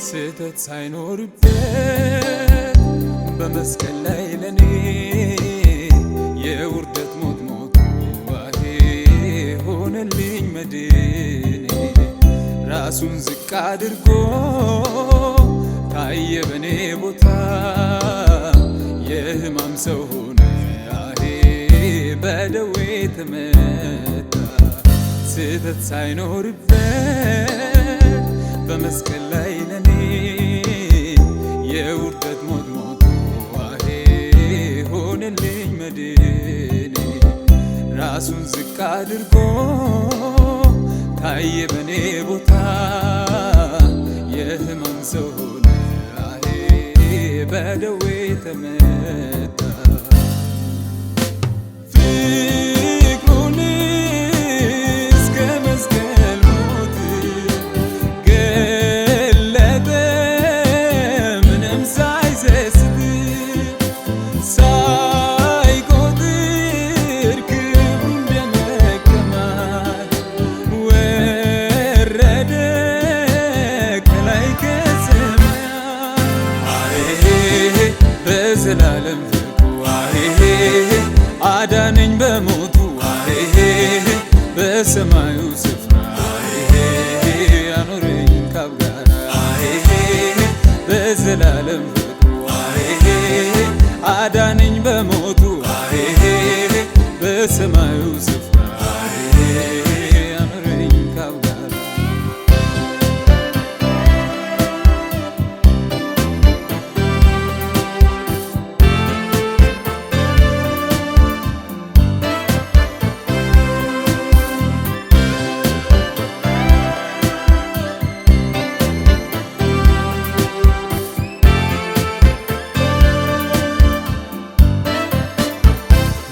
ስህተት ሳይኖርበት በመስቀል ላይ ለኔ የውርደት ሞት ሞቶ ዋሄ ሆነልኝ መድኔ። ራሱን ዝቅ አድርጎ ታየ በኔ ቦታ የሕማም ሰው ሆነ አሄ በደዌ ተመታ። ስህተት ሳይኖርበት በመስቀል ላይ ለኔ የውርደት ሞት ሞቶ ዋሄ ሆነልኝ መድኔ። ራሱን ዝቅ አድርጎ ታየ በኔ ቦታ የሕማም ሰው ሆነ አሄ በደዌ ተመታ። በዘላለም ፍቅሩ አሄ አዳነኝ በሞቱ አሄ በሰማዩ ስፍራ አሄ አኖረኝ ካብ ጋር አሄ በዘላለም ፍቅሩ አሄ አዳነኝ በሞቱ አሄ በሰማዩ ስፍራ አሄ አኖረኝ ካብ ጋር።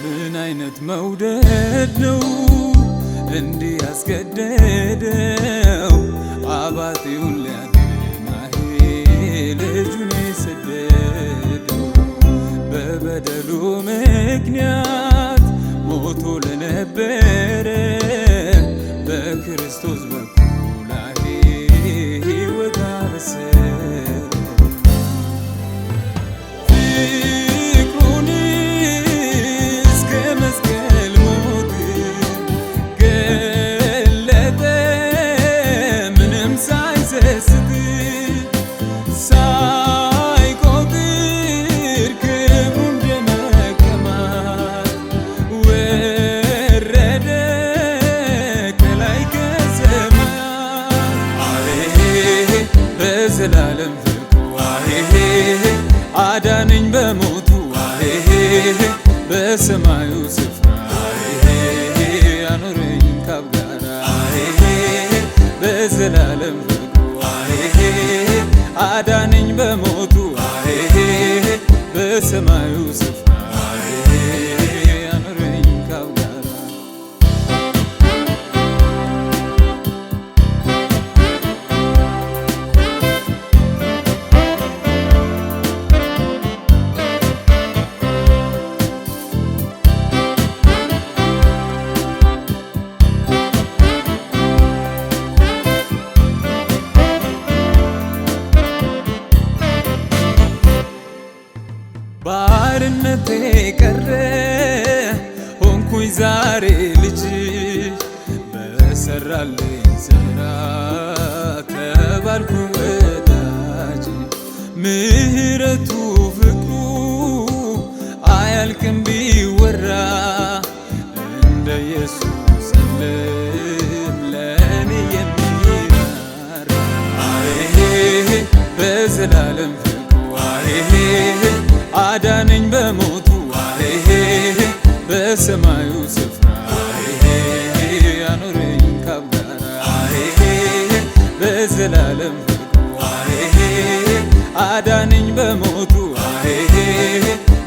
ምን አይነት መውደድ ነው እንዲህ ያስገደደው? አባቴውን ሊያድን አሄ ልጁን የሰደደው። በበደሉ ምክንያት ሞቶ ለነበረ በክርስቶስ በኩል አሄ ሕይወት አበሰረ። በዘላለም ፍቅሩ አሄ አዳነኝ በሞቱ አሄ በሰማዩ ስፍራ አሄ አኖረኝ ካብ ጋር አሄ በዘላለም ፍቅሩ አሄ አዳነኝ በሞቱ አሄ በሰማዩ ስፍራ አሄ አኖረኝ ካብ ጋር። ባርነቴ ቀረ ሆንኩኝ ዛሬ ልጅሽ፣ በሰራልኝ ስራ ተባልኩ ወዳጅ። ምህረቱ ፍቅሩ አያልቅም ቢወራ፣ እንደ ኢየሱስ የለም ለኔ የሚራራ አሄ በዘላለም ፍቅሩ አሄ አዳነኝ በሞቱ አሄ በሰማዩ ስፍራ አሄ በዘላለም አዳነኝ በሞቱ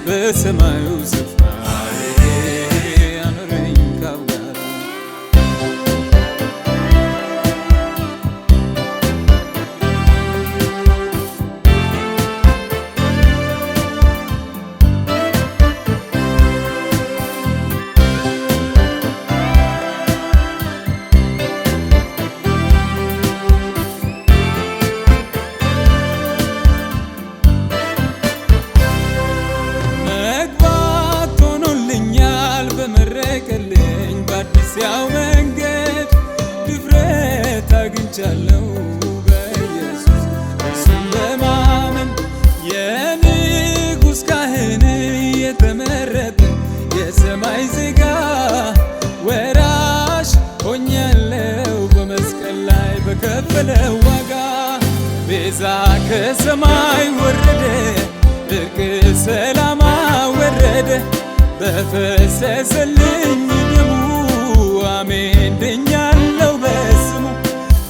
በሰማዩ ስፍራ አኖረኝ ከአብ ጋር ያው መንገድ ድፍረት አግኝቻለሁ በኢየሱስ እሱን በማመን የንጉሥ ካህን የተመረጠ የሰማይ ዜጋ ወራሽ ሆኛለሁ በመስቀል ላይ በከፈለው ዋጋ ቤዛ ከሰማይ ወረደ እርቅ ሰላም ወረደ በፈሰሰልኝ ደሙ አሜን ድኛለሁ በስሙ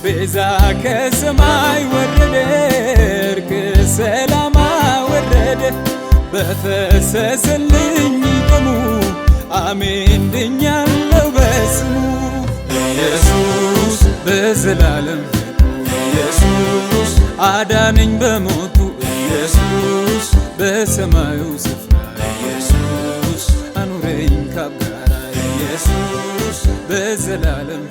ቤዛ ከሰማይ ወረደ እርቅ ሰላም ወረደ በፈሰሰልኝ ደሙ አሜን ድኛለሁ በስሙ ኢየሱስ በዘላለም ኢየሱስ አዳነኝ በሞቱ ኢየሱስ በሰማዩ ስፍራ ኢየሱስ አኖረኝ ከአብ ጋር ኢየሱስ በዘላለም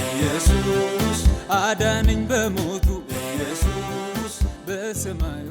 ኢየሱስ አዳነኝ በሞቱ ኢየሱስ በሰማዩ